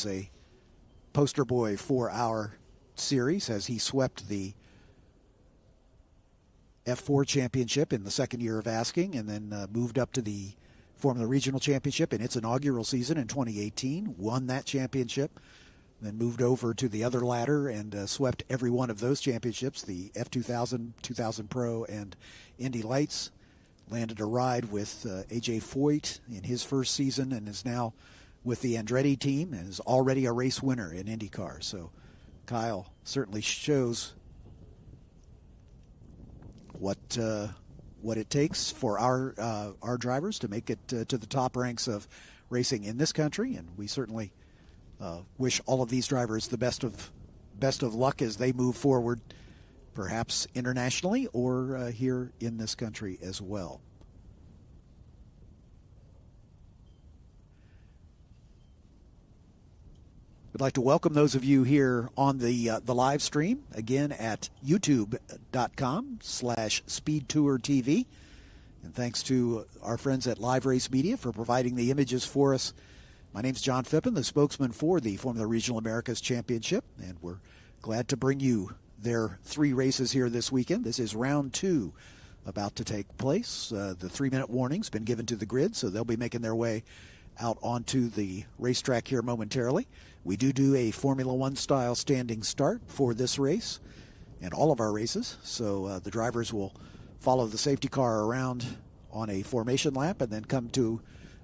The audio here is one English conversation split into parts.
a poster boy for our series as he swept the F4 championship in the second year of asking, and then moved up to the Formula Regional Championship in its inaugural season in 2018, won that championship, then moved over to the other ladder and swept every one of those championships, the F2000, 2000 Pro, and Indy Lights. Landed a ride with A.J. Foyt in his first season and is now with the Andretti team and is already a race winner in IndyCar. So Kyle certainly shows what it takes for our drivers to make it to the top ranks of racing in this country, and we certainly wish all of these drivers the best of luck as they move forward, perhaps internationally or here in this country as well. I'd like to welcome those of you here on the live stream, again at youtube.com/SpeedTour TV. And thanks to our friends at Live Race Media for providing the images for us. My name's John Phippen, the spokesman for the Formula Regional Americas Championship, and we're glad to bring you their 3 races here this weekend. This is round 2 about to take place. The 3-minute warning's been given to the grid, so they'll be making their way out onto the racetrack here momentarily. We do a Formula One style standing start for this race and all of our races, so the drivers will follow the safety car around on a formation lap and then come to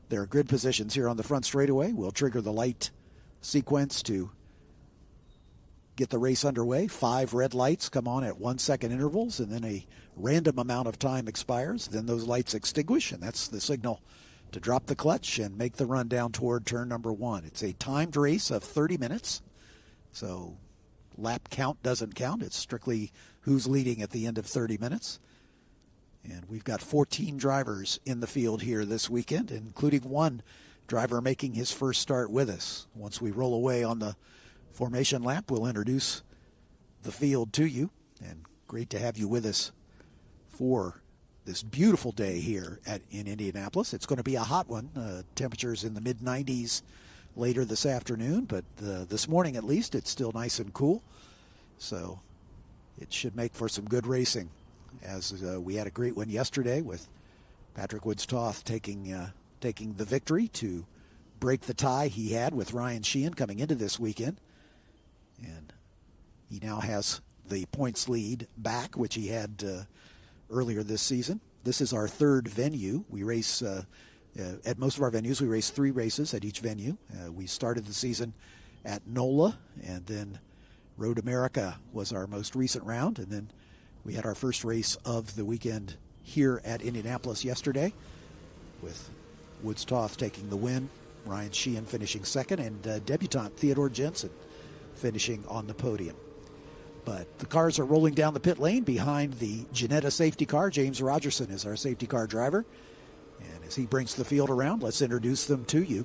their grid positions here on the front straightaway. We'll trigger the light sequence to get the race underway. 5 red lights come on at 1-second intervals, and then a random amount of time expires. Then those lights extinguish, and that's the signal to drop the clutch and make the run down toward turn number 1. It's a timed race of 30 minutes, so lap count doesn't count. It's strictly who's leading at the end of 30 minutes. And we've got 14 drivers in the field here this weekend, including one driver making his first start with us. Once we roll away on the formation lap, we'll introduce the field to you. And great to have you with us for this beautiful day here in Indianapolis. It's going to be a hot one. Temperatures in the mid-90s later this afternoon, but this morning at least it's still nice and cool. So it should make for some good racing, as we had a great one yesterday with Patrick Woods-Toth taking the victory to break the tie he had with Ryan Sheehan coming into this weekend. And he now has the points lead back, which he had earlier this season. This is our 3rd venue. We race, at most of our venues, we race 3 races at each venue. We started the season at NOLA, and then Road America was our most recent round, and then we had our first race of the weekend here at Indianapolis yesterday with Woods-Toth taking the win, Ryan Sheehan finishing second, and debutant Theodore Jensen finishing on the podium. But the cars are rolling down the pit lane behind the Ginetta safety car. James Rogerson is our safety car driver. And as he brings the field around, let's introduce them to you.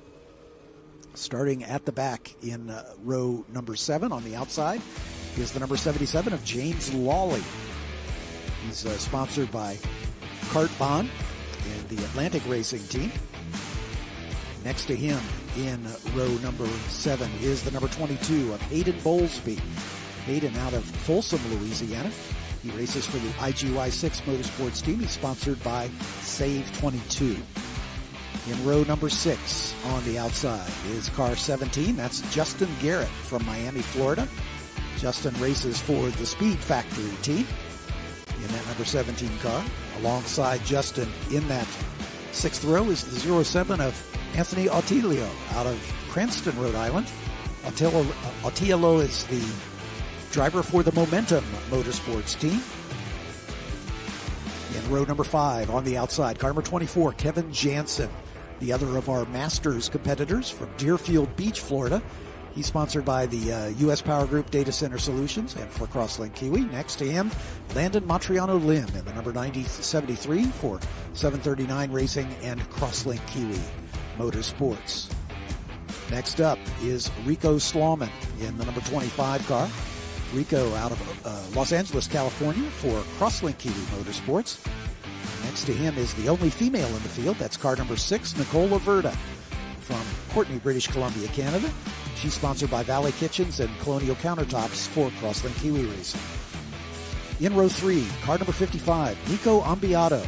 Starting at the back in row number 7 on the outside is the number 77 of James Lawley. He's sponsored by Kart Bond and the Atlantic Racing Team. Next to him in row number 7 is the number 22 of Hayden Bowlesby. Hayden out of Folsom, Louisiana. He races for the IGY6 Motorsports team. He's sponsored by Save 22. In row number 6 on the outside is car 17. That's Justin Garrett from Miami, Florida. Justin races for the Speed Factory team in that number 17 car. Alongside Justin in that 6th row is the 07 of Anthony Autilio out of Cranston, Rhode Island. Autilio is the driver for the Momentum Motorsports team. In row number 5 on the outside, car number 24, Kevin Jansen, the other of our Masters competitors from Deerfield Beach, Florida. He's sponsored by the U.S. Power Group Data Center Solutions and for Crosslink Kiwi. Next to him, Landon Matriano Lim in the number 9073 for 739 Racing and Crosslink Kiwi Motorsports. Next up is Rico Slauman in the number 25 car. Rico out of Los Angeles, California for Crosslink Kiwi Motorsports. Next to him is the only female in the field. That's car number 6, Nicole Laverda from Courtney, British Columbia, Canada. She's sponsored by Valley Kitchens and Colonial Countertops for Crosslink Kiwi Racing. In row 3, car number 55, Nico Ambiato.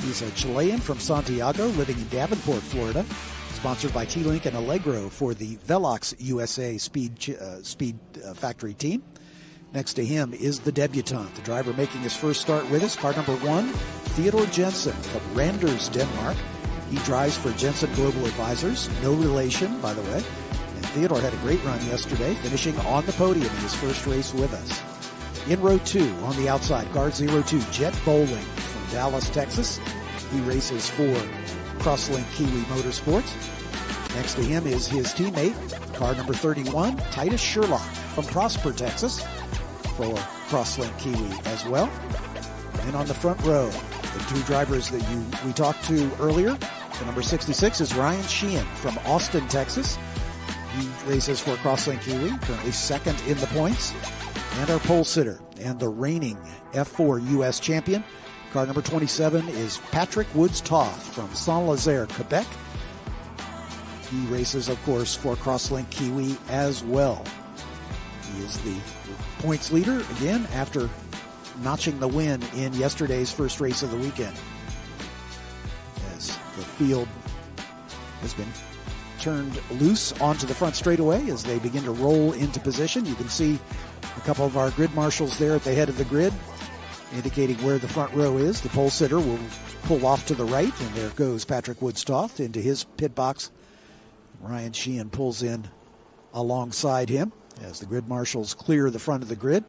He's a Chilean from Santiago, living in Davenport, Florida. Sponsored by T-Link and Allegro for the Velox USA Speed Factory team. Next to him is the debutant, the driver making his first start with us, car number 1, Theodor Jensen from Randers, Denmark. He drives for Jensen Global Advisors, no relation, by the way. And Theodor had a great run yesterday, finishing on the podium in his first race with us. In row 2, on the outside, car 02, Jet Bowling from Dallas, Texas. He races for Crosslink Kiwi Motorsports. Next to him is his teammate, car number 31, Titus Sherlock from Prosper, Texas, for Crosslink Kiwi as well. And on the front row, the two drivers that we talked to earlier, the number 66 is Ryan Sheehan from Austin, Texas. He races for Crosslink Kiwi, currently second in the points. And our pole sitter and the reigning F4 U.S. champion, car number 27, is Patrick Woods-Toth from Saint-Lazare, Quebec. He races, of course, for Crosslink Kiwi as well. He is the points leader, again, after notching the win in yesterday's first race of the weekend. As the field has been turned loose onto the front straightaway as they begin to roll into position. You can see a couple of our grid marshals there at the head of the grid, indicating where the front row is. The pole sitter will pull off to the right, and there goes Patrick Woods-Toth into his pit box. Ryan Sheehan pulls in alongside him as the grid marshals clear the front of the grid.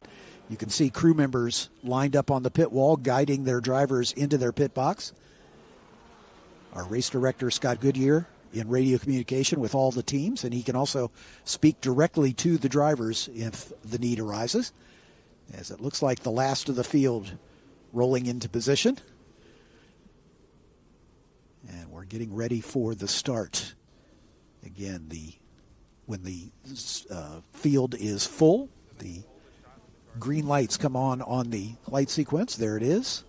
You can see crew members lined up on the pit wall, guiding their drivers into their pit box. Our race director, Scott Goodyear, in radio communication with all the teams, and he can also speak directly to the drivers if the need arises, as it looks like the last of the field rolling into position. And we're getting ready for the start. Again, when the field is full, the green lights come on the light sequence. There it is.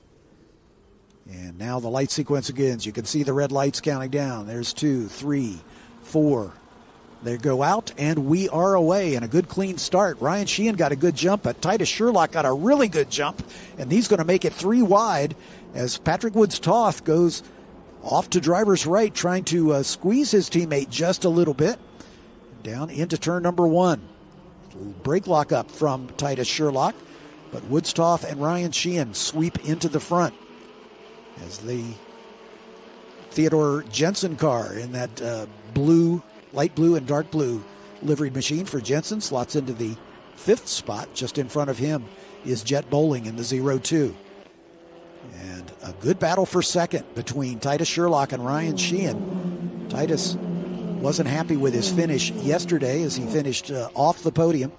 And now the light sequence begins. You can see the red lights counting down. There's 2, 3, 4. They go out, and we are away. And a good, clean start. Ryan Sheehan got a good jump, but Titus Sherlock got a really good jump. And he's going to make it 3 wide as Patrick Woods-Toth goes off to driver's right, trying to squeeze his teammate just a little bit. Down into turn number 1. Brake lock up from Titus Sherlock, but Woods-Toth and Ryan Sheehan sweep into the front as the Theodor Jensen car in that light blue and dark blue liveried machine for Jensen slots into the 5th spot. Just in front of him is Jet Bowling in the 02. And a good battle for second between Titus Sherlock and Ryan Sheehan. Titus wasn't happy with his finish yesterday as he finished off the podium.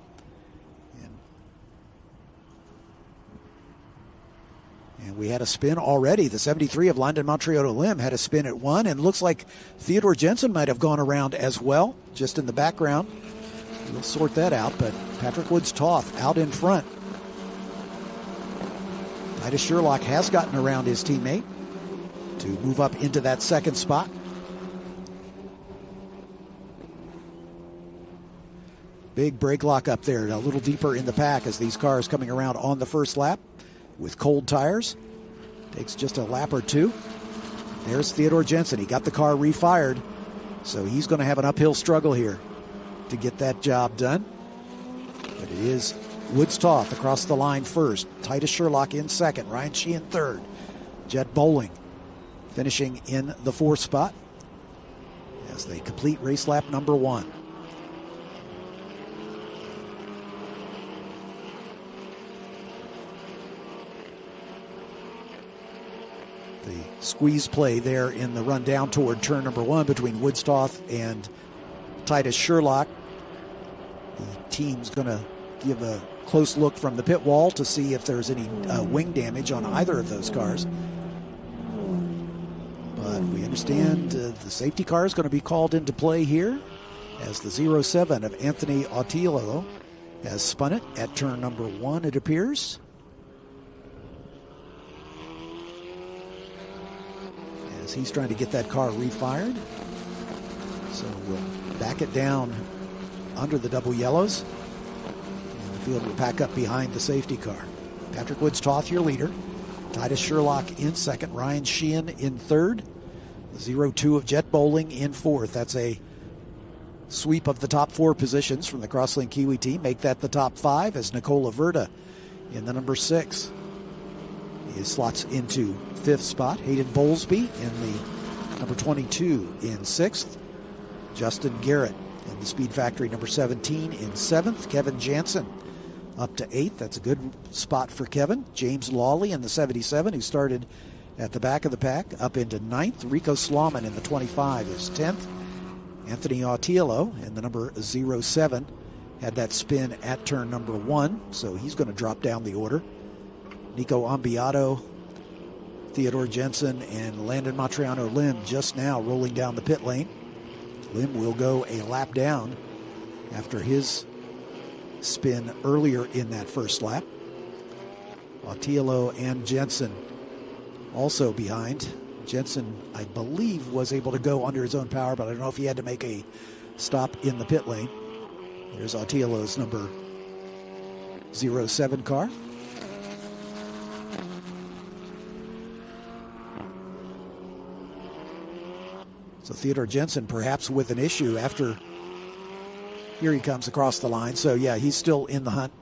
And we had a spin already. The 73 of London Montreal Lim had a spin at 1, and looks like Theodor Jensen might have gone around as well, just in the background. We'll sort that out, but Patrick Woods-Toth out in front. Titus Sherlock has gotten around his teammate to move up into that 2nd spot. Big brake lock up there, a little deeper in the pack as these cars coming around on the first lap with cold tires. Takes just a lap or 2. There's Theodor Jensen. He got the car refired, so he's going to have an uphill struggle here to get that job done. But it is Woods-Toth across the line first. Titus Sherlock in 2nd. Ryan Sheehan 3rd. Jet Bowling finishing in the 4th spot as they complete race lap number 1. The squeeze play there in the run down toward turn number 1 between Woods-Toth and Titus Sherlock. The team's going to give a close look from the pit wall to see if there's any wing damage on either of those cars. But we understand the safety car is going to be called into play here as the 07 of Anthony Autillo has spun it at turn number 1, it appears. As he's trying to get that car refired. So we'll back it down under the double yellows. And the field will pack up behind the safety car. Patrick Woods-Toth, your leader. Titus Sherlock in second. Ryan Sheehan in third. 0-2 of Jet Bowling in fourth. That's a sweep of the top 4 positions from the Crosslink Kiwi team. Make that the top 5 as Nicola Verda in the number 6. He slots into 5th spot. Hayden Bowlesby in the number 22 in 6th. Justin Garrett in the Speed Factory number 17 in 7th. Kevin Jansen up to 8th. That's a good spot for Kevin. James Lawley in the 77, who started at the back of the pack, up into 9th. Rico Slauman in the 25 is 10th. Anthony Autiello in the number 07 had that spin at turn number 1, so he's going to drop down the order. Nico Ambiato, Theodore Jensen, and Landon Matriano Lim just now rolling down the pit lane. Lim will go a lap down after his spin earlier in that first lap. Autiello and Jensen also behind. Jensen, I believe, was able to go under his own power, but I don't know if he had to make a stop in the pit lane. There's Autiello's number 07 car. So Theodore Jensen perhaps with an issue after. Here he comes across the line. So yeah, he's still in the hunt.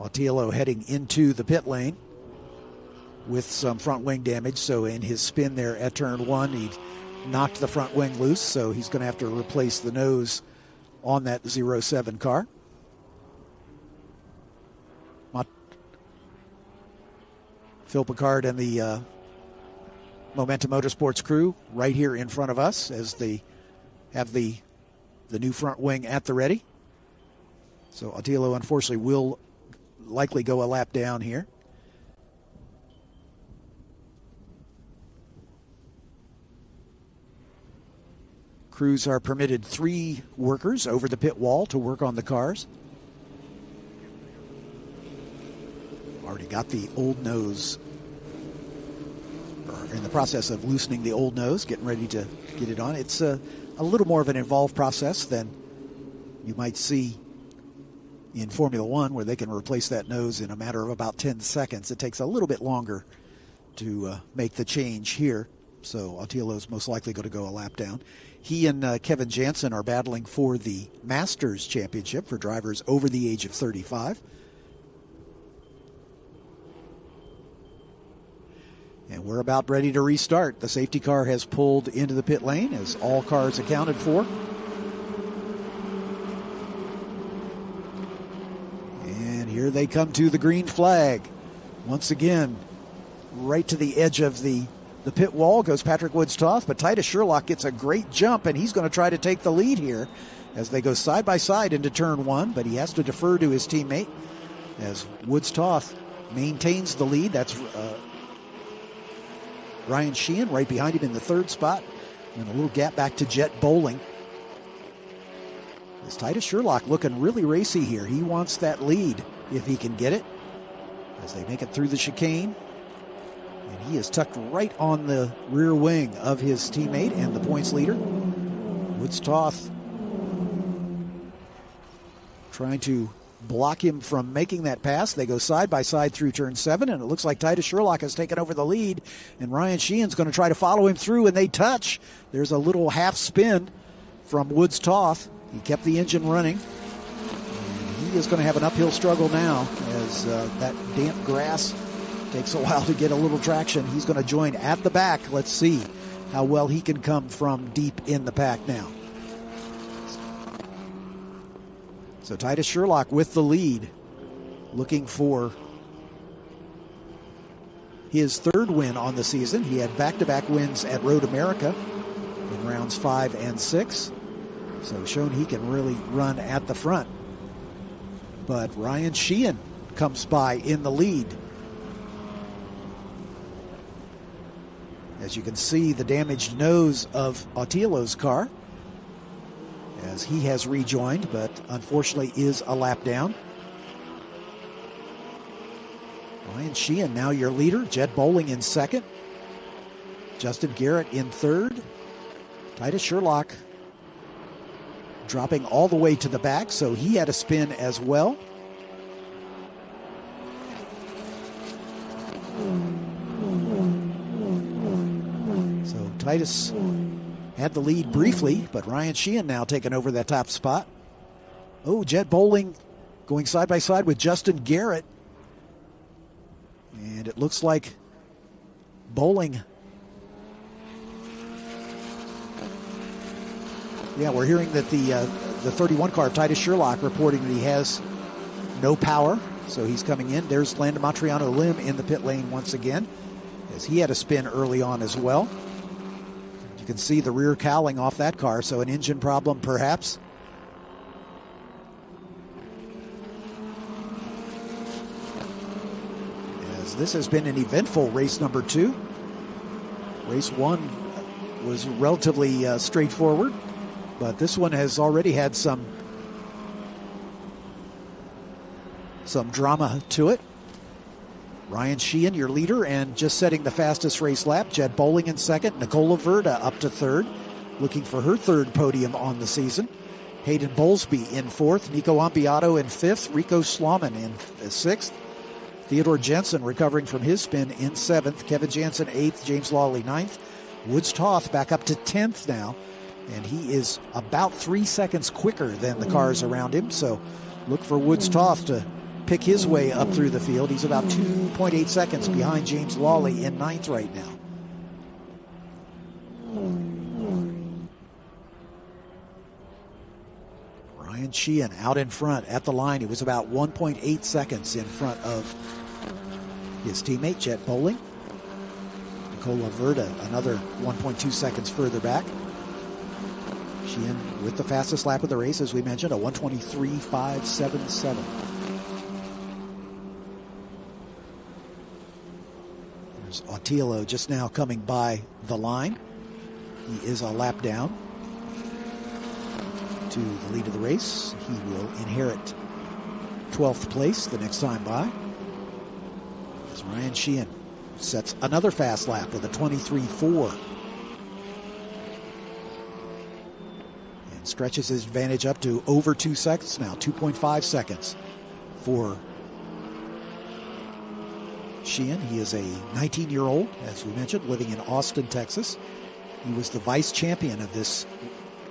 Autiello heading into the pit lane with some front wing damage. So in his spin there at turn 1, he knocked the front wing loose. So he's going to have to replace the nose on that 07 car. Phil Picard and the Momentum Motorsports crew right here in front of us as they have the new front wing at the ready. So Autiello, unfortunately, will likely go a lap down here. Crews are permitted 3 workers over the pit wall to work on the cars. Already got the old nose, or in the process of loosening the old nose, getting ready to get it on. It's a little more of an involved process than you might see in Formula One, where they can replace that nose in a matter of about 10 seconds. It takes a little bit longer to make the change here. So Autiello's most likely going to go a lap down. He and Kevin Jansen are battling for the Masters Championship for drivers over the age of 35. And we're about ready to restart. The safety car has pulled into the pit lane as all cars accounted for. And here they come to the green flag. Once again, right to the edge of the pit wall goes Patrick Woods-Toth, but Titus Sherlock gets a great jump, and he's going to try to take the lead here as they go side by side into turn 1, but he has to defer to his teammate as Woods-Toth maintains the lead. That's Ryan Sheehan right behind him in the 3rd spot, and a little gap back to Jet Bowling. As Titus Sherlock looking really racy here. He wants that lead if he can get it as they make it through the chicane. And he is tucked right on the rear wing of his teammate and the points leader. Woods-Toth trying to block him from making that pass. They go side by side through turn 7, and it looks like Titus Sherlock has taken over the lead, and Ryan Sheehan's going to try to follow him through, and they touch. There's a little half spin from Woods-Toth. He kept the engine running. And he is going to have an uphill struggle now as that damp grass takes a while to get a little traction. He's going to join at the back. Let's see how well he can come from deep in the pack now. So Titus Sherlock with the lead, looking for his 3rd win on the season. He had back-to-back wins at Road America in rounds 5 and 6. So shown he can really run at the front. But Ryan Sheehan comes by in the lead. As you can see, the damaged nose of Autiello's car as he has rejoined, but unfortunately is a lap down. Ryan Sheehan now your leader. Jed Bowling in second. Justin Garrett in third. Titus Sherlock dropping all the way to the back, so he had a spin as well. So Titus had the lead briefly, but Ryan Sheehan now taking over that top spot. Oh, Jed Bowling going side by side with Justin Garrett. And it looks like Bowling. Yeah, we're hearing that the 31 car, Titus Sherlock, reporting that he has no power. So he's coming in. There's Landon Montriano Lim in the pit lane once again, as he had a spin early on as well. You can see the rear cowling off that car, so an engine problem perhaps. As this has been an eventful race number 2. Race 1 was relatively straightforward, but this one has already had some drama to it. Ryan Sheehan, your leader, and just setting the fastest race lap. Jed Bowling in second. Nicola Verda up to third, looking for her third podium on the season. Hayden Bowlesby in fourth. Nico Ambiato in fifth. Rico Sloman in sixth. Theodore Jensen recovering from his spin in seventh. Kevin Jansen eighth. James Lawley ninth. Woods Toth back up to 10th now, and he is about 3 seconds quicker than the cars around him. So look for Woods Toth to pick his way up through the field. He's about 2.8 seconds behind James Lawley in ninth right now. Ryan Sheehan out in front at the line. He was about 1.8 seconds in front of his teammate, Jed Bowling. Nicola Verda, another 1.2 seconds further back. Sheehan with the fastest lap of the race, as we mentioned, a 1:23.577. There's Autillo just now coming by the line. He is a lap down to the lead of the race. He will inherit 12th place the next time by. As Ryan Sheehan sets another fast lap with a 23.4. And stretches his advantage up to over 2 seconds now, 2.5 seconds for Sheehan. He is a 19-year-old, as we mentioned, living in Austin, Texas. He was the vice champion of this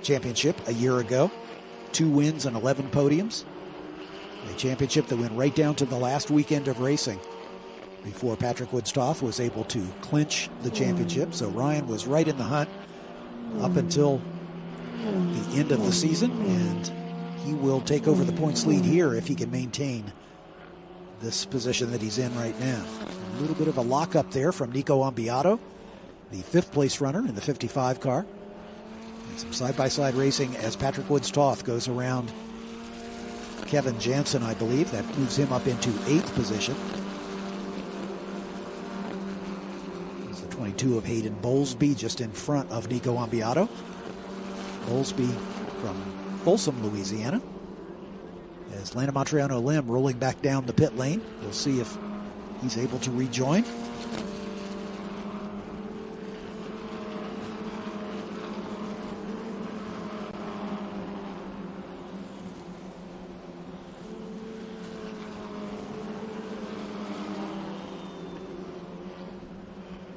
championship a year ago. 2 wins and 11 podiums. A championship that went right down to the last weekend of racing before Patrick Woods Toth was able to clinch the championship. So Ryan was right in the hunt up until the end of the season, and he will take over the points lead here if he can maintain this position that he's in right now. A little bit of a lockup there from Nico Ambiato, the 5th place runner in the 55 car. And some side-by-side racing as Patrick Woods Toth goes around Kevin Jansen, I believe. That moves him up into 8th position. There's the 22 of Hayden Bowlesby just in front of Nico Ambiato. Bowlesby from Folsom, Louisiana. As Landon Montriano Lim rolling back down the pit lane. We'll see if he's able to rejoin.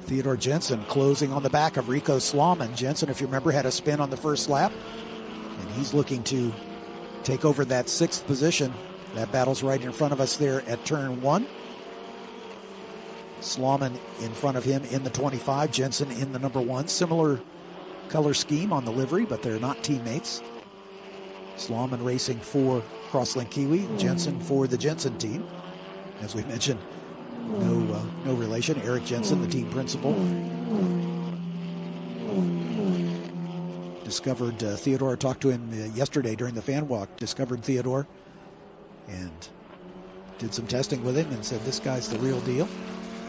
Theodore Jensen closing on the back of Rico Sloman. Jensen, if you remember, had a spin on the first lap, and he's looking to take over that 6th position. That battle's right in front of us there at turn 1. Sloman in front of him in the 25, Jensen in the number 1. Similar color scheme on the livery, but they're not teammates. Sloman racing for Crosslink Kiwi, Jensen for the Jensen team. As we mentioned, no relation. Eric Jensen, the team principal. Discovered Theodore, talked to him yesterday during the fan walk, discovered Theodore and did some testing with him and said, this guy's the real deal.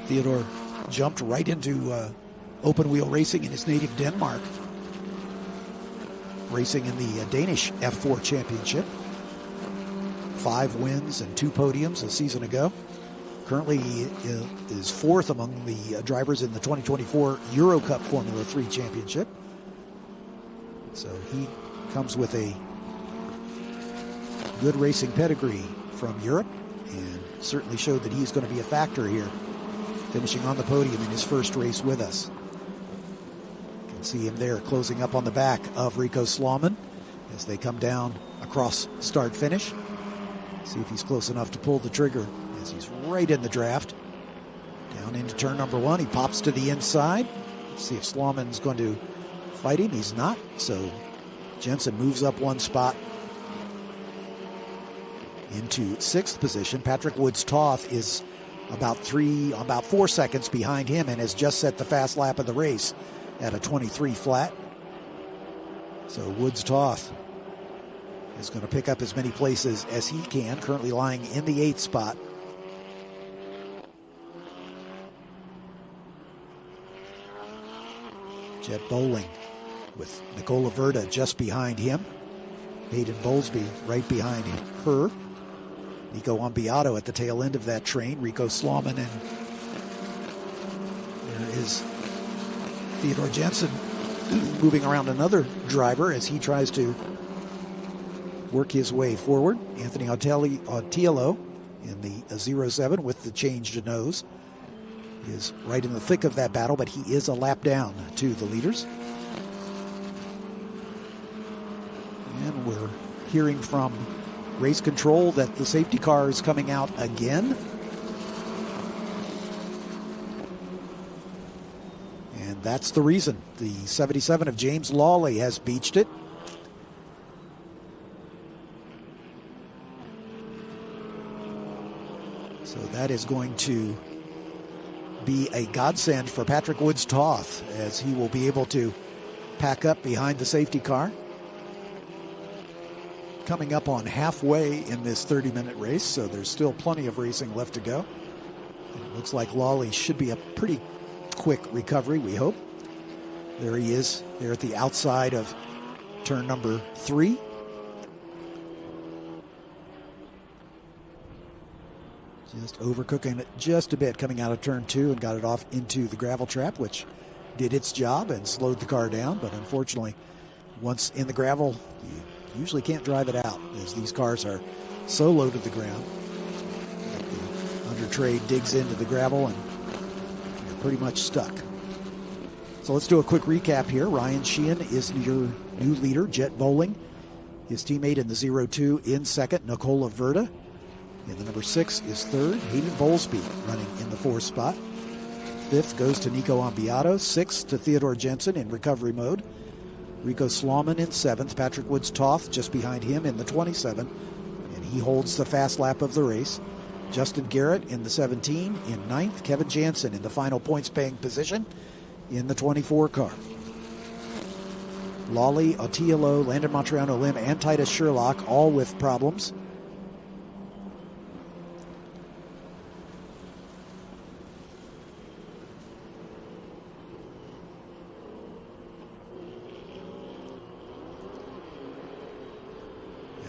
Theodore jumped right into open wheel racing in his native Denmark, racing in the Danish F4 championship. 5 wins and 2 podiums a season ago. Currently is fourth among the drivers in the 2024 Euro Cup Formula 3 Championship. So he comes with a good racing pedigree from Europe and certainly showed that he's going to be a factor here, finishing on the podium in his first race with us. You can see him there closing up on the back of Rico Slauman as they come down across start-finish. See if he's close enough to pull the trigger as he's right in the draft. Down into turn number one, he pops to the inside. Let's see if Slauman's going to fight him. He's not, so Jensen moves up one spot into sixth position. Patrick Woods-Toth is about 4 seconds behind him and has just set the fast lap of the race at a 23 flat. So Woods-Toth is going to pick up as many places as he can, currently lying in the 8th spot. Jet Bowling with Nicola Verda just behind him. Hayden Bowlesby right behind her. Nico Ambiato at the tail end of that train. Rico Slauman, and there is Theodore Jensen moving around another driver as he tries to work his way forward. Anthony Autiello in the 07 with the changed nose is right in the thick of that battle, but he is a lap down to the leaders. And we're hearing from race control that the safety car is coming out again. And that's the reason. The 77 of James Lawley has beached it. So that is going to be a godsend for Patrick Woods-Toth as he will be able to pack up behind the safety car. Coming up on halfway in this 30-minute race, so there's still plenty of racing left to go. It looks like Lawley should be a pretty quick recovery, we hope. There he is, there at the outside of turn number 3. Just overcooking it just a bit coming out of turn 2 and got it off into the gravel trap, which did its job and slowed the car down. But unfortunately, once in the gravel, you usually can't drive it out as these cars are so low to the ground. The under tray digs into the gravel and you're pretty much stuck. So let's do a quick recap here. Ryan Sheehan is your new leader. Jet Bowling, his teammate in the 02 in second. Nicola Verda in the number 6 is third. Hayden Bowlesby running in the 4th spot. 5th goes to Nico Ambiato. 6th to Theodore Jensen in recovery mode. Rico Slauman in 7th. Patrick Woods-Toth just behind him in the 27. And he holds the fast lap of the race. Justin Garrett in the 17 in 9th. Kevin Jansen in the final points paying position in the 24 car. Lawley, Autiello, Landon Montriano Lim, and Titus Sherlock all with problems.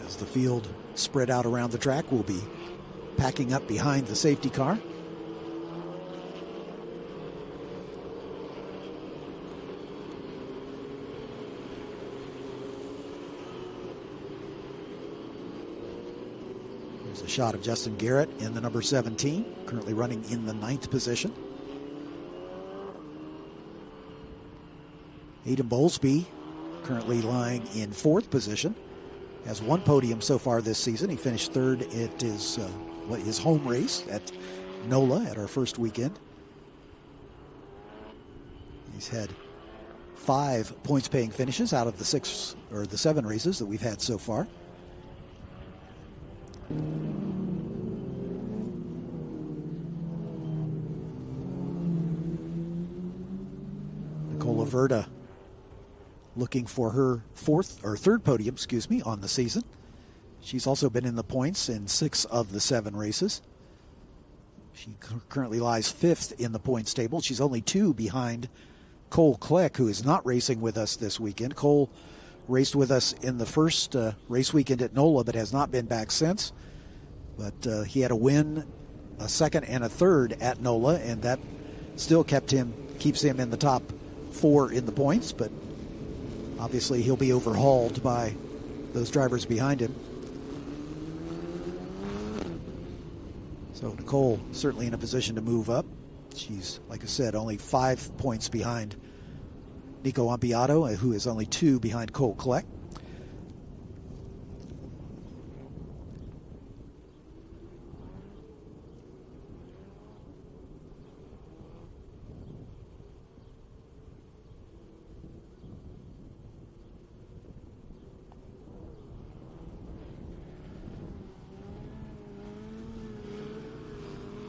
As the field spread out around the track, we'll be packing up behind the safety car. Here's a shot of Justin Garrett in the number 17, currently running in the 9th position. Hayden Bowlesby currently lying in 4th position. Has one podium so far this season. He finished 3rd at his home race at NOLA at our first weekend. He's had 5 points-paying finishes out of the 7 races that we've had so far. Nicola Verda looking for her 3rd podium, on the season. She's also been in the points in 6 of the 7 races. She currently lies 5th in the points table. She's only 2 behind Cole Kleck, who is not racing with us this weekend. Cole raced with us in the first race weekend at NOLA, but has not been back since. But he had a win a second and a third at NOLA, and that still keeps him in the top 4 in the points, but obviously he'll be overhauled by those drivers behind him. So Nicole certainly in a position to move up. She's, like I said, only 5 points behind Nico Ambiato, who is only 2 behind Cole Kleck.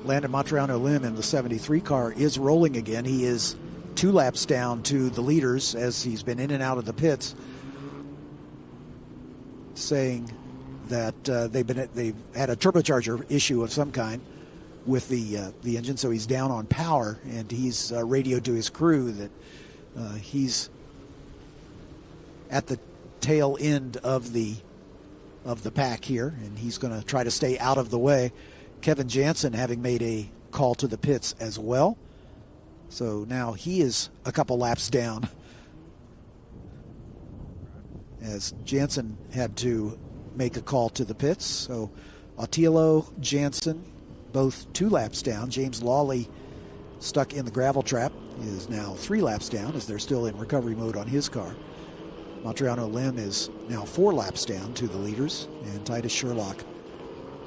Landon Montrano-Lim in the 73 car is rolling again. He is 2 laps down to the leaders as he's been in and out of the pits, saying that they've had a turbocharger issue of some kind with the engine, so he's down on power, and he's radioed to his crew that he's at the tail end of the pack here, and he's going to try to stay out of the way. Kevin Jansen having made a call to the pits as well. So now he is a couple laps down, as Jansen had to make a call to the pits. So Attilo, Jansen, both 2 laps down. James Lawley, stuck in the gravel trap, is now 3 laps down as they're still in recovery mode on his car. Montrano-Lim is now 4 laps down to the leaders, and Titus Sherlock,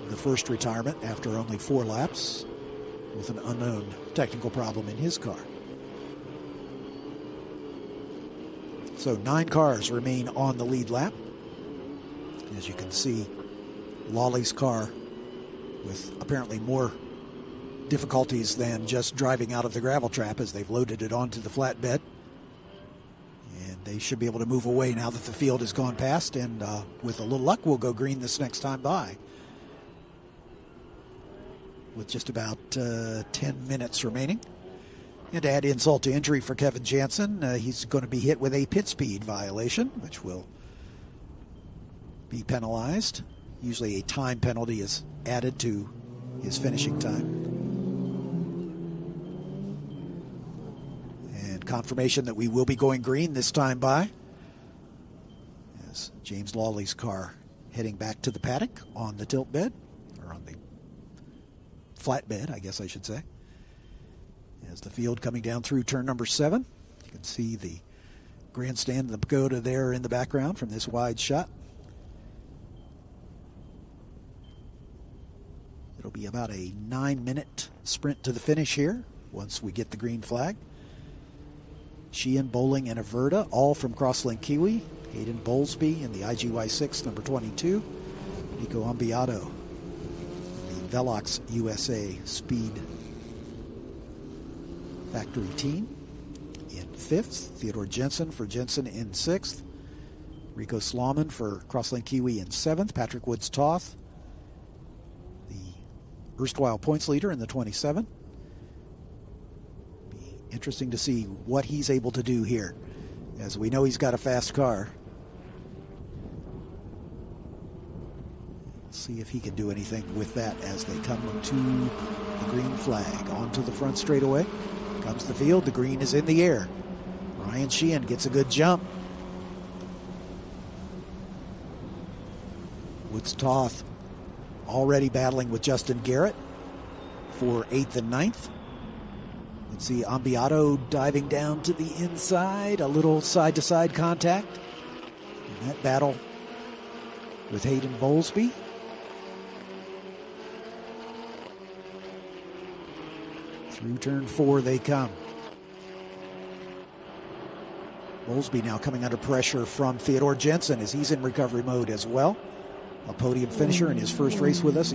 the first retirement after only 4 laps with an unknown technical problem in his car. So 9 cars remain on the lead lap. As you can see, Lawley's car with apparently more difficulties than just driving out of the gravel trap, as they've loaded it onto the flatbed. And they should be able to move away now that the field has gone past, and with a little luck, we'll go green this next time by. With just about 10 minutes remaining. And to add insult to injury for Kevin Jansen, he's going to be hit with a pit speed violation, which will be penalized. Usually a time penalty is added to his finishing time. And confirmation that we will be going green this time by, as James Lawley's car heading back to the paddock on the tilt bed, or on the flatbed, I guess I should say. As the field coming down through turn number 7, you can see the grandstand and the pagoda there in the background from this wide shot. It'll be about a 9-minute sprint to the finish here once we get the green flag. Sheehan, Bowling, and Averda, all from Crosslink Kiwi. Hayden Bowlesby in the IGY6, number 22. Nico Ambiato, Velox USA Speed Factory team in 5th. Theodore Jensen for Jensen in 6th. Rico Slauman for Crosslink Kiwi in 7th. Patrick Woods-Toth, the erstwhile points leader, in the 27. Be interesting to see what he's able to do here, as we know he's got a fast car. See if he can do anything with that as they come to the green flag. Onto the front straightaway comes the field. The green is in the air. Ryan Sheehan gets a good jump. Woods-Toth already battling with Justin Garrett for 8th and 9th. You can see Ambiato diving down to the inside. A little side-to-side contact in that battle with Hayden Bowlesby. Through turn 4 they come. Bowlesby now coming under pressure from Theodore Jensen as he's in recovery mode as well. A podium finisher in his first race with us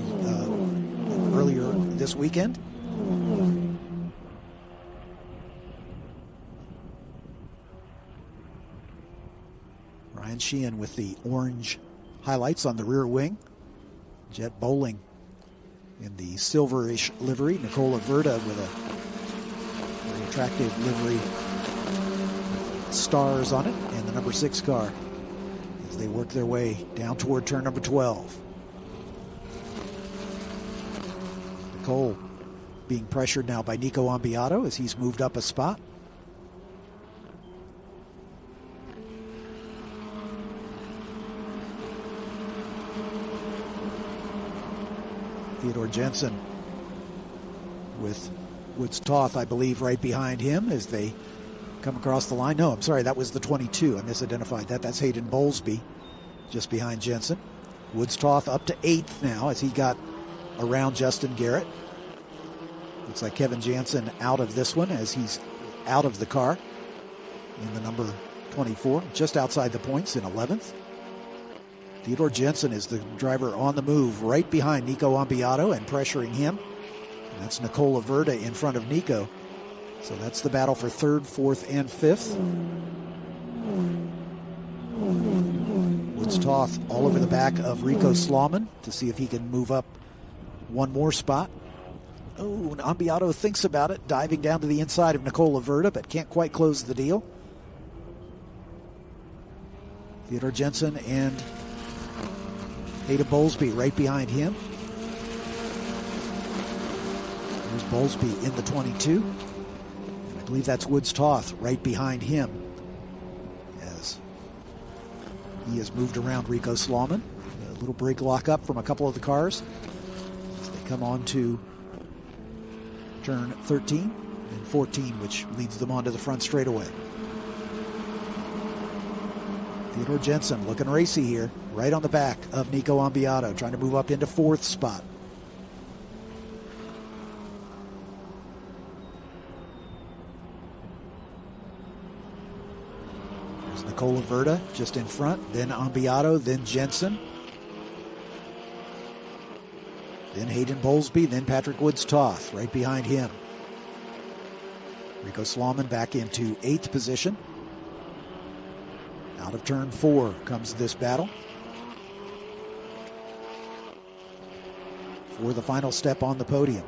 earlier this weekend. Ryan Sheehan with the orange highlights on the rear wing. Jet Bowling in the silverish livery. Nicola Verda with a very attractive livery with stars on it, and the number 6 car as they work their way down toward turn number 12. Cole being pressured now by Nico Ambiato as he's moved up a spot. Theodore Jensen with Woods Toth, I believe, right behind him as they come across the line. No, I'm sorry, that was the 22. I misidentified that. That's Hayden Bowlesby just behind Jensen. Woods Toth up to 8th now as he got around Justin Garrett. Looks like Kevin Jansen out of this one as he's out of the car in the number 24, just outside the points in 11th. Theodore Jensen is the driver on the move right behind Nico Ambiato and pressuring him. And that's Nicola Verda in front of Nico. So that's the battle for 3rd, 4th, and 5th. Woods Toth all over the back of Rico Slauman to see if he can move up one more spot. Oh, and Ambiato thinks about it, diving down to the inside of Nicola Verda, but can't quite close the deal. Theodore Jensen and Hayden Bowlesby right behind him. There's Bowlesby in the 22. And I believe that's Woods Toth right behind him as he has moved around Rico Slauman. A little brake lock up from a couple of the cars as they come on to turn 13 and 14, which leads them onto the front straightaway. Theodore Jensen looking racy here, right on the back of Nico Ambiato, trying to move up into 4th spot. There's Nicola Verda just in front, then Ambiato, then Jensen. Then Hayden Bowlesby, then Patrick Woods Toth right behind him. Rico Slauman back into 8th position. Out of turn 4 comes this battle for the final step on the podium.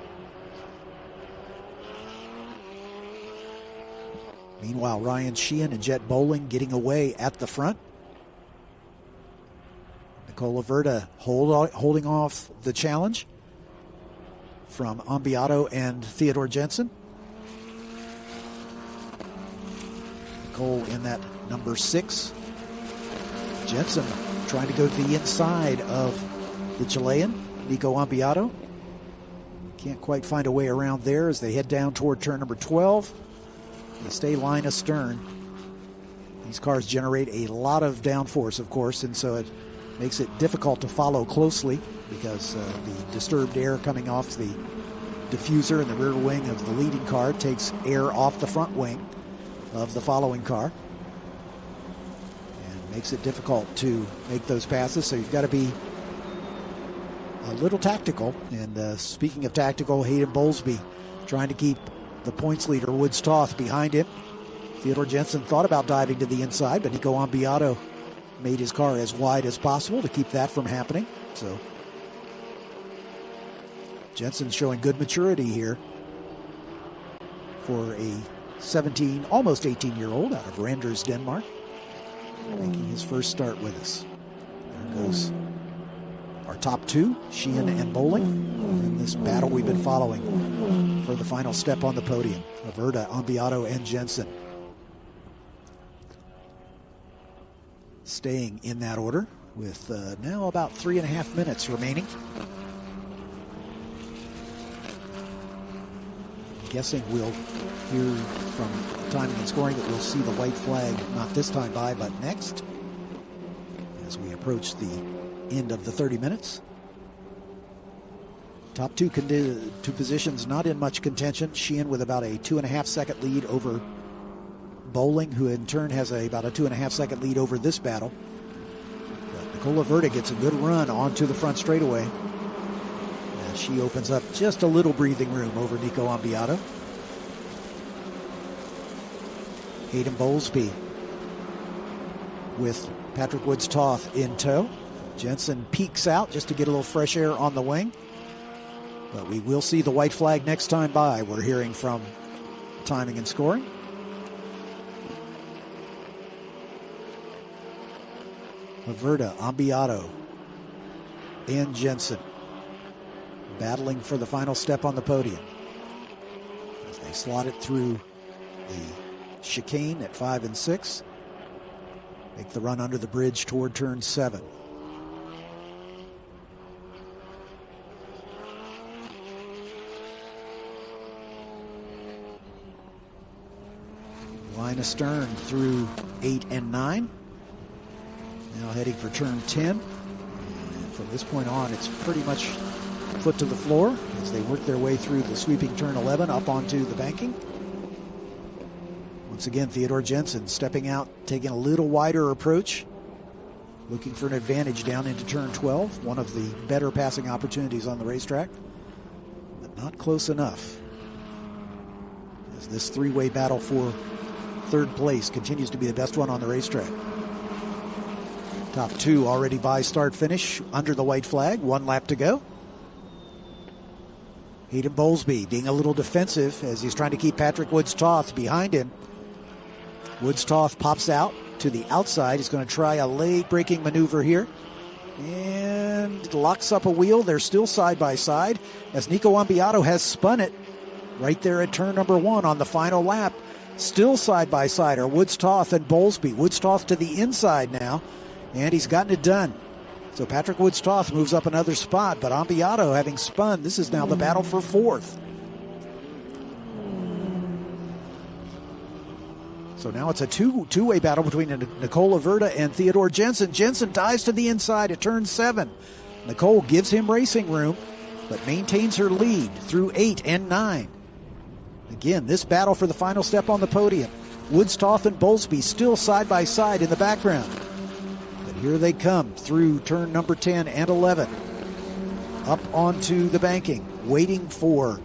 Meanwhile, Ryan Sheehan and Jet Bowling getting away at the front. Nicola Verda holding off the challenge from Ambiato and Theodore Jensen. Nicole in that number 6. Jensen trying to go to the inside of the Chilean, Nico Ambiato. Can't quite find a way around there as they head down toward turn number 12. They stay line astern. These cars generate a lot of downforce, of course, and so it makes it difficult to follow closely because the disturbed air coming off the diffuser in the rear wing of the leading car takes air off the front wing of the following car. Makes it difficult to make those passes, so you've got to be a little tactical. And speaking of tactical, Hayden Bowlesby trying to keep the points leader Woods Toth behind him. Theodore Jensen thought about diving to the inside, but Nico Ambiato made his car as wide as possible to keep that from happening. So Jensen showing good maturity here for a 17, almost 18-year-old out of Randers, Denmark, making his first start with us. There goes our top 2, Sheehan and Bowling, in this battle we've been following for the final step on the podium. Verda, Ambiato, and Jensen. Staying in that order with now about 3.5 minutes remaining. I'm guessing we'll hear from timing and scoring that we'll see the white flag not this time by, but next, as we approach the end of the 30 minutes. Top 2 positions not in much contention. Sheehan with about a 2.5 second lead over Bowling, who in turn has about a 2.5 second lead over this battle. But Nicola Verda gets a good run onto the front straightaway. And she opens up just a little breathing room over Nico Ambiato. Hayden Bowlesby with Patrick Woods Toth in tow. Jensen peeks out just to get a little fresh air on the wing. But we will see the white flag next time by. We're hearing from timing and scoring. Verda, Ambiato, and Jensen battling for the final step on the podium. As they slot it through the chicane at 5 and 6. Make the run under the bridge toward turn 7. Line astern through 8 and 9. Now heading for turn 10. And from this point on, it's pretty much foot to the floor as they work their way through the sweeping turn 11 up onto the banking. Once again, Theodore Jensen stepping out, taking a little wider approach, looking for an advantage down into turn 12. One of the better passing opportunities on the racetrack, but not close enough. As this three-way battle for third place continues to be the best one on the racetrack. Top two already by start finish under the white flag. 1 lap to go. Hayden Bowlesby being a little defensive as he's trying to keep Patrick Woods-Toth behind him. Woods-Toth pops out to the outside. He's going to try a late braking maneuver here and locks up a wheel. They're still side by side as Nico Ambiato has spun it right there at turn number 1 on the final lap. Still side by side are Woods-Toth and Bowlesby. Woods-Toth to the inside now, and he's gotten it done. So Patrick Woods-Toth moves up another spot, but Ambiato having spun, this is now the battle for 4th. So now it's a two-way battle between Nicole Averda and Theodore Jensen. Jensen dives to the inside at turn 7. Nicole gives him racing room, but maintains her lead through 8 and 9. Again, this battle for the final step on the podium. Woods-Toth and Bowlesby still side by side in the background. But here they come through turn number 10 and 11. Up onto the banking, waiting for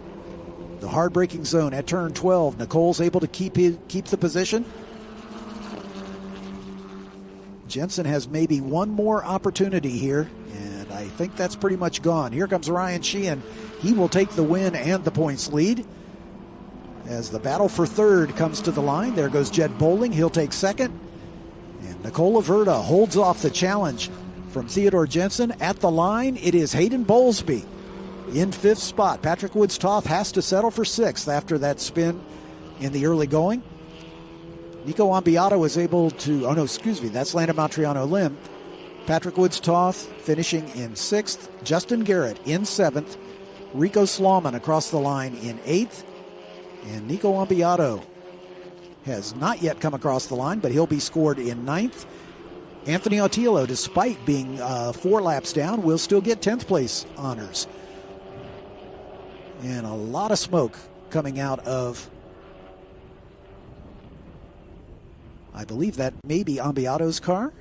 the hard braking zone at turn 12. Nicole's able to keep the position. Jensen has maybe one more opportunity here, and I think that's pretty much gone. Here comes Ryan Sheehan. He will take the win and the points lead. As the battle for third comes to the line, there goes Jed Bowling. He'll take second. And Nicole Averda holds off the challenge from Theodore Jensen. At the line, it is Hayden Bowlesby in 5th spot. Patrick Woods-Toth has to settle for 6th after that spin in the early going. Nico Ambiato is able to, that's Landon Montriano Lim. Patrick Woods-Toth finishing in 6th. Justin Garrett in 7th. Rico Slauman across the line in 8th. And Nico Ambiato has not yet come across the line, but he'll be scored in 9th. Anthony Autillo, despite being 4 laps down, will still get 10th place honors. And a lot of smoke coming out of, I believe that may be Ambiato's car.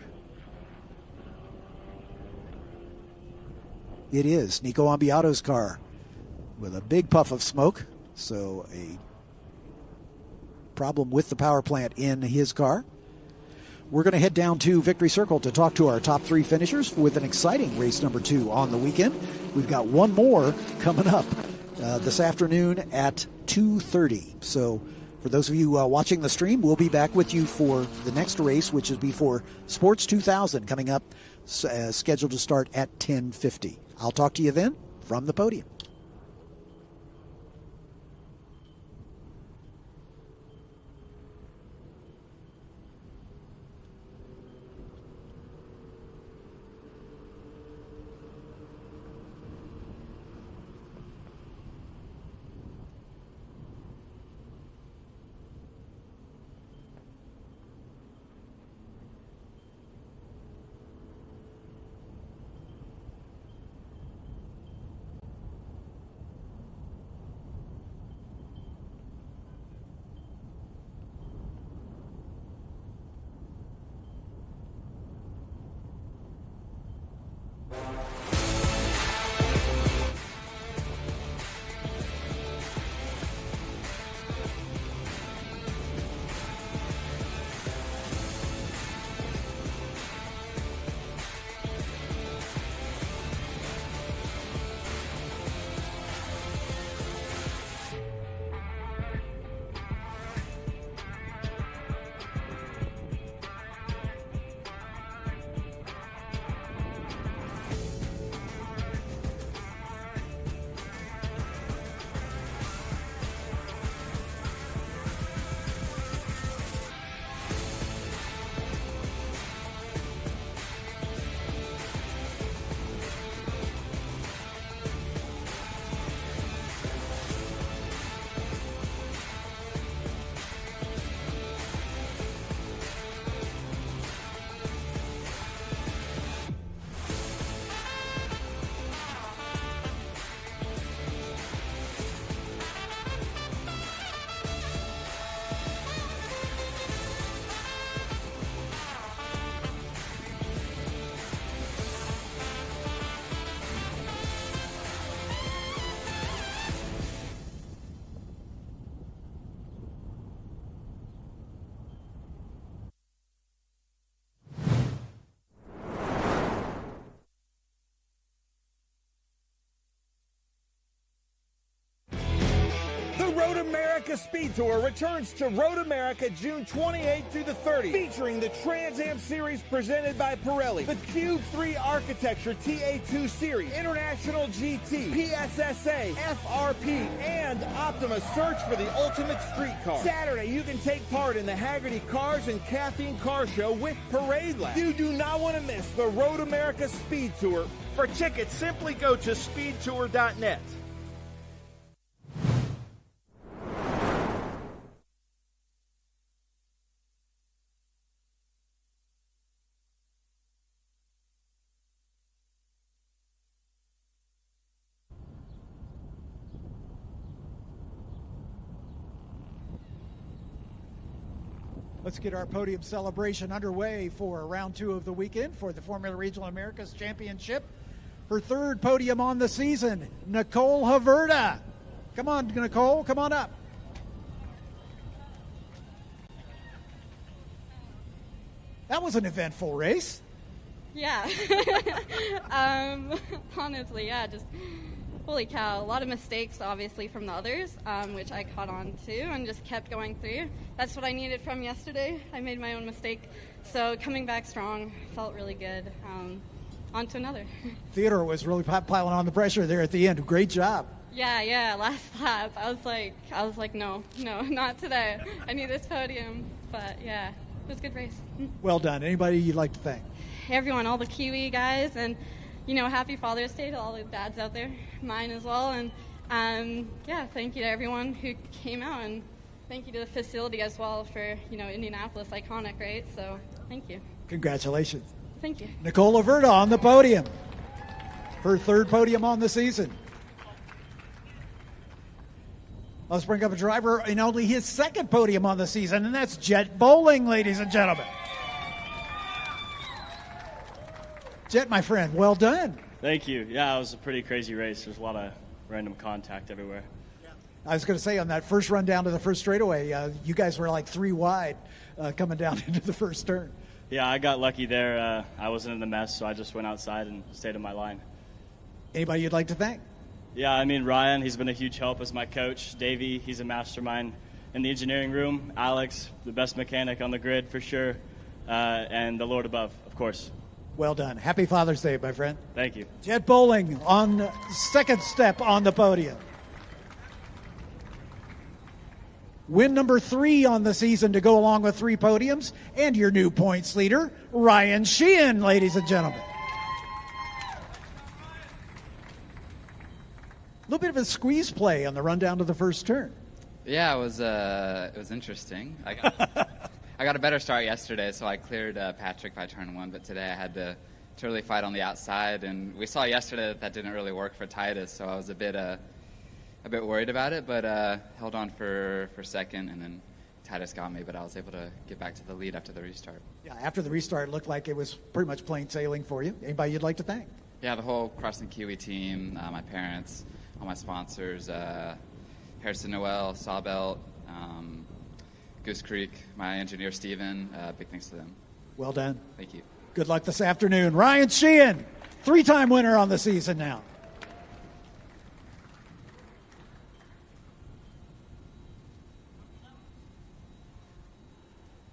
It is Nico Ambiato's car with a big puff of smoke. So a problem with the power plant in his car. We're going to head down to Victory Circle to talk to our top 3 finishers with an exciting race number 2 on the weekend. We've got one more coming up this afternoon at 2:30. So for those of you watching the stream, we'll be back with you for the next race, which is before Sports 2000 coming up, scheduled to start at 10:50. I'll talk to you then from the podium. America Speed Tour returns to Road America June 28th through the 30th, featuring the Trans Am Series presented by Pirelli, the Cube 3 Architecture TA2 Series, International GT, PSSA, FRP, and Optima Search for the Ultimate Street Car. Saturday, you can take part in the Haggerty Cars and Caffeine Car Show with Parade Lab. You do not want to miss the Road America Speed Tour. For tickets, simply go to speedtour.net. Let's get our podium celebration underway for round 2 of the weekend for the Formula Regional Americas Championship. Her third podium on the season, Nicole Haverda. Come on, Nicole, come on up. That was an eventful race. Yeah. Honestly, yeah, just holy cow. A lot of mistakes, obviously, from the others, which I caught on to and just kept going through. That's what I needed from yesterday. I made my own mistake. So coming back strong felt really good. On to another. Theodore was really piling on the pressure there at the end. Great job. Yeah, last lap. I was like, no, not today. I need this podium. But yeah, it was a good race. Well done. Anybody you'd like to thank? Everyone, all the Kiwi guys, and happy Father's Day to all the dads out there, mine as well. And yeah, thank you to everyone who came out, and thank you to the facility as well for Indianapolis, iconic, right? So thank you. Congratulations. Thank you. Nicole Haverda on the podium. Her third podium on the season. Let's bring up a driver in only his second podium on the season, and that's Jet Bowling, ladies and gentlemen. Jet, my friend, well done. Thank you. Yeah, it was a pretty crazy race. There's a lot of random contact everywhere. I was going to say, on that first run down to the first straightaway, you guys were like 3 wide coming down into the first turn. Yeah, I got lucky there. I wasn't in the mess, so I just went outside and stayed in my line. Anybody you'd like to thank? Yeah, I mean, Ryan, he's been a huge help as my coach. Davey, he's a mastermind in the engineering room. Alex, the best mechanic on the grid for sure. And the Lord above, of course. Well done. Happy Father's Day, my friend. Thank you. Jet Bowling on second step on the podium. Win number 3 on the season to go along with 3 podiums. And your new points leader, Ryan Sheehan, ladies and gentlemen. A little bit of a squeeze play on the run down to the first turn. Yeah, it was interesting. I got a better start yesterday, so I cleared Patrick by turn 1, but today I had to really fight on the outside, and we saw yesterday that didn't really work for Titus, so I was a bit worried about it, but held on for second, and then Titus got me, but I was able to get back to the lead after the restart. Yeah, after the restart, it looked like it was pretty much plain sailing for you. Anybody you'd like to thank? Yeah, the whole Crossing Kiwi team, my parents, all my sponsors, Harrison Noel, Sawbelt, Goose Creek, my engineer, Steven. Big thanks to them. Well done. Thank you. Good luck this afternoon. Ryan Sheehan, 3-time winner on the season now.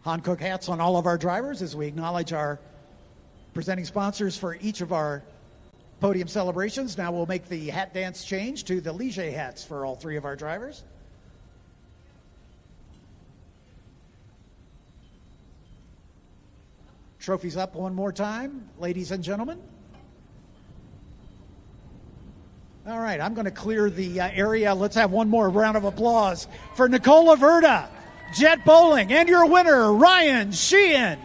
Hankook hats on all of our drivers as we acknowledge our presenting sponsors for each of our podium celebrations. Now we'll make the hat dance change to the Ligier hats for all 3 of our drivers. Trophies up one more time, ladies and gentlemen. All right, I'm going to clear the area. Let's have one more round of applause for Nicole Haverda, Jet Bowling, and your winner, Ryan Sheehan.